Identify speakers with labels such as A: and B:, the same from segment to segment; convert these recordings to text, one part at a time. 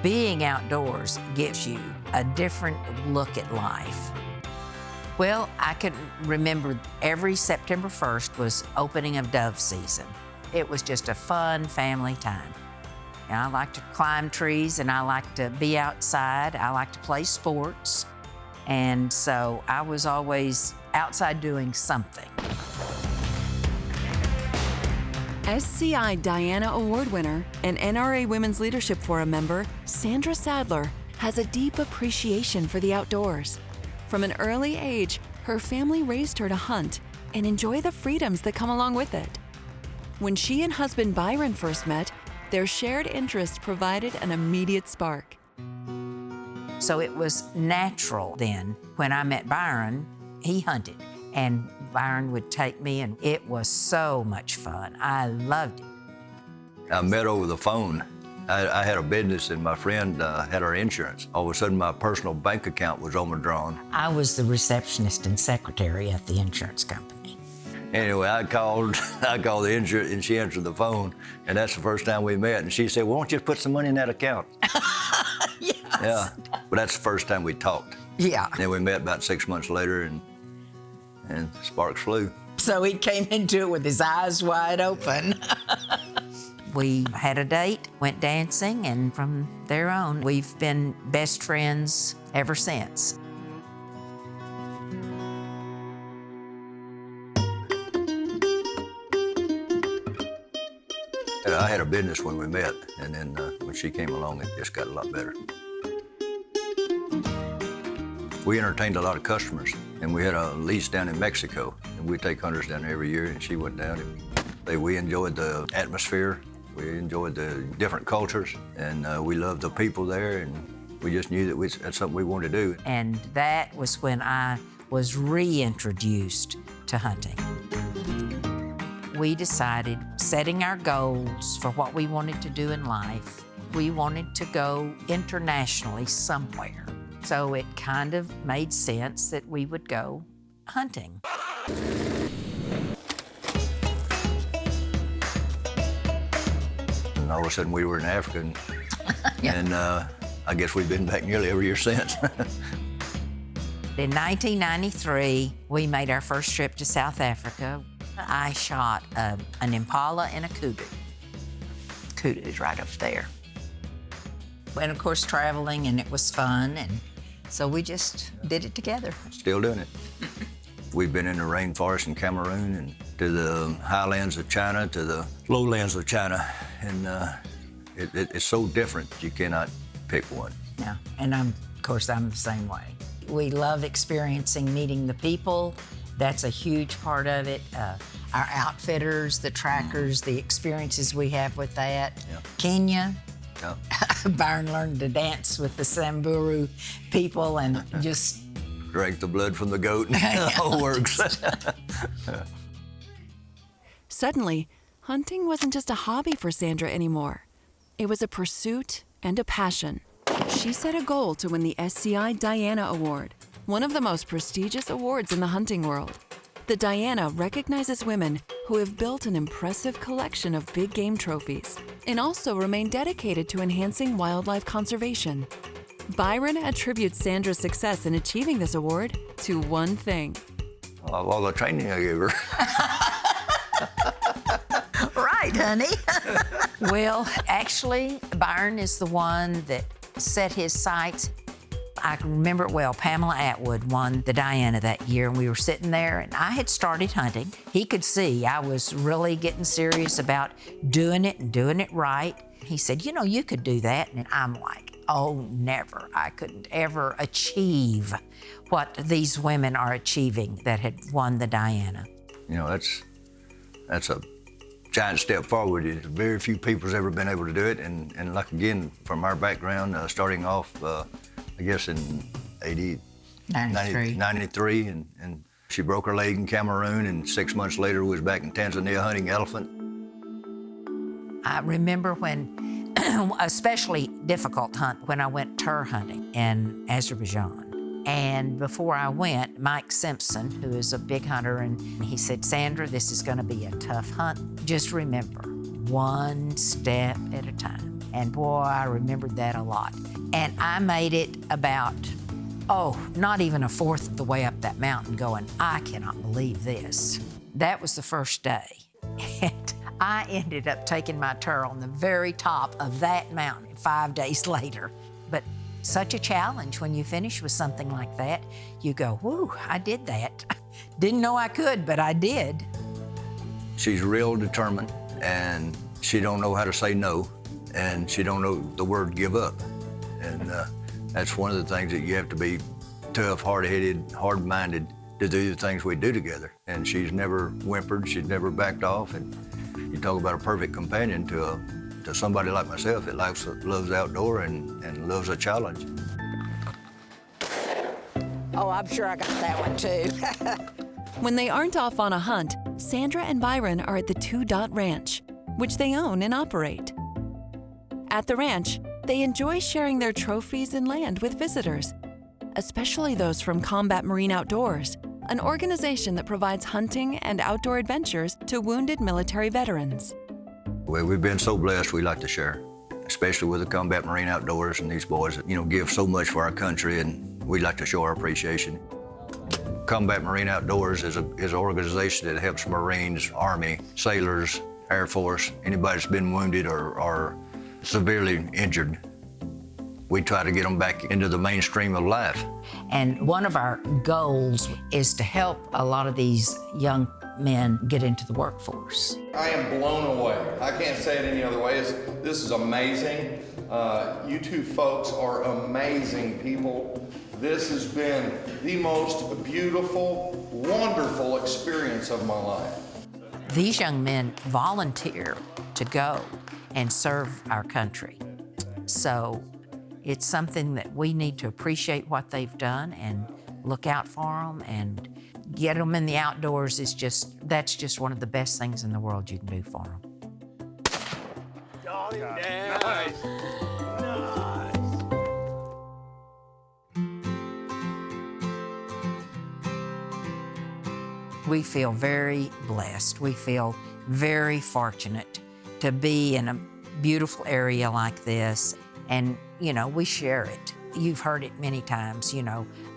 A: Being outdoors gives you a different look at life. Well, I could remember every September 1st was opening of dove season. It was just a fun family time. And I like to climb trees and I like to be outside. I like to play sports. And so I was always outside doing something.
B: SCI Diana Award winner and NRA Women's Leadership Forum member, Sandra Sadler, has a deep appreciation for the outdoors. From an early age, her family raised her to hunt and enjoy the freedoms that come along with it. When she and husband Byron first met, their shared interest provided an immediate spark.
A: So it was natural then. When I met Byron, he hunted. And Byron would take me, and it was so much fun. I loved it.
C: I met over the phone. I had a business, and my friend had our insurance. All of a sudden, my personal bank account was overdrawn.
A: I was the receptionist and secretary at the insurance company.
C: Anyway, I called the insurance, and she answered the phone, and that's the first time we met. And she said, "Well, why don't you put some money in that account?"
A: Yes.
C: Yeah, but that's the first time we talked.
A: Yeah.
C: Then we met about 6 months later, and sparks flew.
A: So he came into it with his eyes wide open. We had a date, went dancing, and from there on, we've been best friends ever since.
C: I had a business when we met, and then when she came along, it just got a lot better. We entertained a lot of customers, and we had a lease down in Mexico, and we take hunters down there every year, and she went down. We enjoyed the atmosphere, we enjoyed the different cultures, and we loved the people there, and we just knew that that's something we wanted to do.
A: And that was when I was reintroduced to hunting. We decided, setting our goals for what we wanted to do in life, we wanted to go internationally somewhere. So it kind of made sense that we would go hunting.
C: And all of a sudden we were in Africa, and,
A: Yeah.
C: and I guess we've been back nearly every year since.
A: In 1993, we made our first trip to South Africa. I shot an impala and a kudu. Kudu's right up there. And of course, traveling, and it was fun, and so we just did it together.
C: Still doing it. We've been in the rainforest in Cameroon, and to the highlands of China, to the lowlands of China, and it's so different, you cannot pick one.
A: Yeah, and of course, I'm the same way. We love experiencing, meeting the people. That's a huge part of it. Our outfitters, the trackers, the experiences we have with that.
C: Yeah.
A: Kenya.
C: Yeah.
A: Byron learned to dance with the Samburu people and just...
C: Drank the blood from the goat, and it all works.
B: Suddenly, hunting wasn't just a hobby for Sandra anymore. It was a pursuit and a passion. She set a goal to win the SCI Diana Award, one of the most prestigious awards in the hunting world. The Diana recognizes women who have built an impressive collection of big game trophies and also remain dedicated to enhancing wildlife conservation. Byron attributes Sandra's success in achieving this award to one thing.
C: All the training I gave her.
A: Right, honey. Well, actually, Byron is the one that set his sights. I can remember it well. Pamela Atwood won the Diana that year, and we were sitting there, and I had started hunting. He could see I was really getting serious about doing it and doing it right. He said, "You know, you could do that." And I'm like, oh, never. I couldn't ever achieve what these women are achieving that had won the Diana.
C: You know, that's a giant step forward. Very few people's ever been able to do it, and like again, from our background, starting off, I guess in 93, and she broke her leg in Cameroon, and 6 months later was back in Tanzania hunting elephant.
A: I remember when, especially difficult hunt, when I went tur hunting in Azerbaijan. And before I went, Mike Simpson, who is a big hunter, and he said, "Sandra, this is gonna be a tough hunt. Just remember, one step at a time. And boy, I remembered that a lot. And I made it about, not even a fourth of the way up that mountain going, I cannot believe this. That was the first day. And I ended up taking my turn on the very top of that mountain 5 days later. But such a challenge when you finish with something like that. You go, whoo, I did that. Didn't know I could, but I did.
C: She's real determined, and she don't know how to say no, and she don't know the word give up. And that's one of the things that you have to be tough, hard-headed, hard-minded to do the things we do together. And she's never whimpered, she's never backed off. And you talk about a perfect companion to somebody like myself that loves outdoor and loves a challenge.
A: Oh, I'm sure I got that one too.
B: When they aren't off on a hunt, Sandra and Byron are at the Two Dot Ranch, which they own and operate. At the ranch, they enjoy sharing their trophies and land with visitors, especially those from Combat Marine Outdoors, an organization that provides hunting and outdoor adventures to wounded military veterans.
C: Well, we've been so blessed, we like to share, especially with the Combat Marine Outdoors and these boys that, give so much for our country, and we like to show our appreciation. Combat Marine Outdoors is an organization that helps Marines, Army, sailors, Air Force, anybody that's been wounded or severely injured. We try to get them back into the mainstream of life.
A: And one of our goals is to help a lot of these young men get into the workforce.
D: I am blown away. I can't say it any other way. This is amazing. You two folks are amazing people. This has been the most beautiful, wonderful experience of my life.
A: These young men volunteer to go and serve our country. So it's something that we need to appreciate what they've done and look out for them and get them in the outdoors. That's just one of the best things in the world you can do for them.
E: Nice.
A: We feel very blessed. We feel very fortunate to be in a beautiful area like this. And, we share it. You've heard it many times,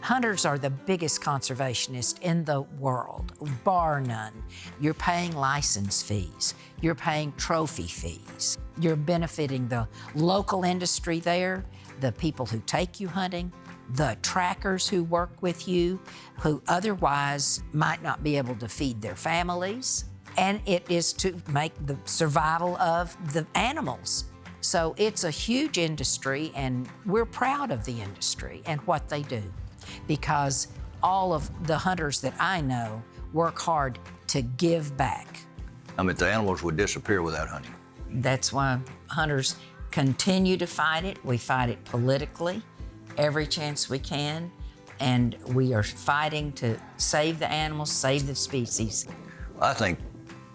A: Hunters are the biggest conservationists in the world, bar none. You're paying license fees. You're paying trophy fees. You're benefiting the local industry there, the people who take you hunting, the trackers who work with you, who otherwise might not be able to feed their families. And it is to make the survival of the animals. So it's a huge industry, and we're proud of the industry and what they do, because all of the hunters that I know work hard to give back.
C: The animals would disappear without hunting.
A: That's why hunters continue to fight it. We fight it politically every chance we can, and we are fighting to save the animals, save the species.
C: I think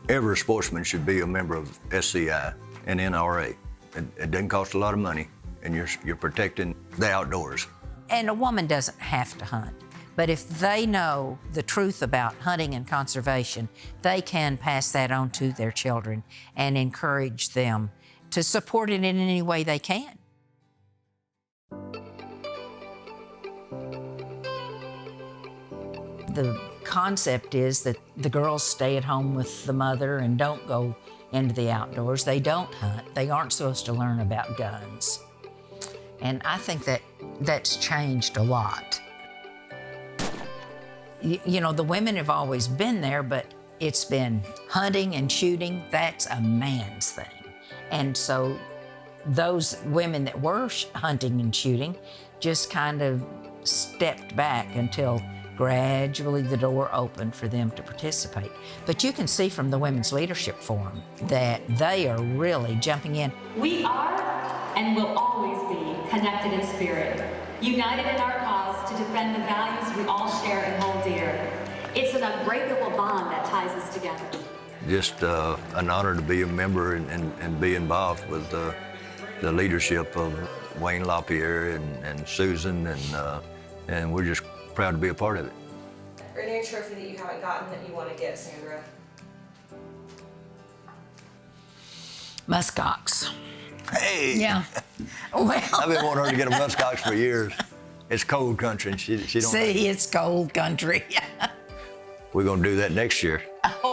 C: every sportsman should be a member of SCI and NRA. It doesn't cost a lot of money, and you're protecting the outdoors.
A: And a woman doesn't have to hunt, but if they know the truth about hunting and conservation, they can pass that on to their children and encourage them to support it in any way they can. The concept is that the girls stay at home with the mother and don't go into the outdoors. They don't hunt. They aren't supposed to learn about guns. And I think that's changed a lot. The women have always been there, but it's been hunting and shooting. That's a man's thing. And so those women that were hunting and shooting just kind of stepped back until gradually the door opened for them to participate. But you can see from the Women's Leadership Forum that they are really jumping in.
F: We are and will always be connected in spirit, united in our cause to defend the values we all share and hold dear. It's an unbreakable bond that ties us together.
C: Just an honor to be a member and be involved with the leadership of Wayne LaPierre and Susan, and we're just proud to be a part of it.
G: Or any trophy that you haven't gotten that you want to get, Sandra?
A: Muskox.
C: Hey!
A: Yeah. Well,
C: I've been wanting her to get a muskox for years. It's cold country, and she don't.
A: see, it's cold country.
C: We're gonna do that next year.
A: Oh,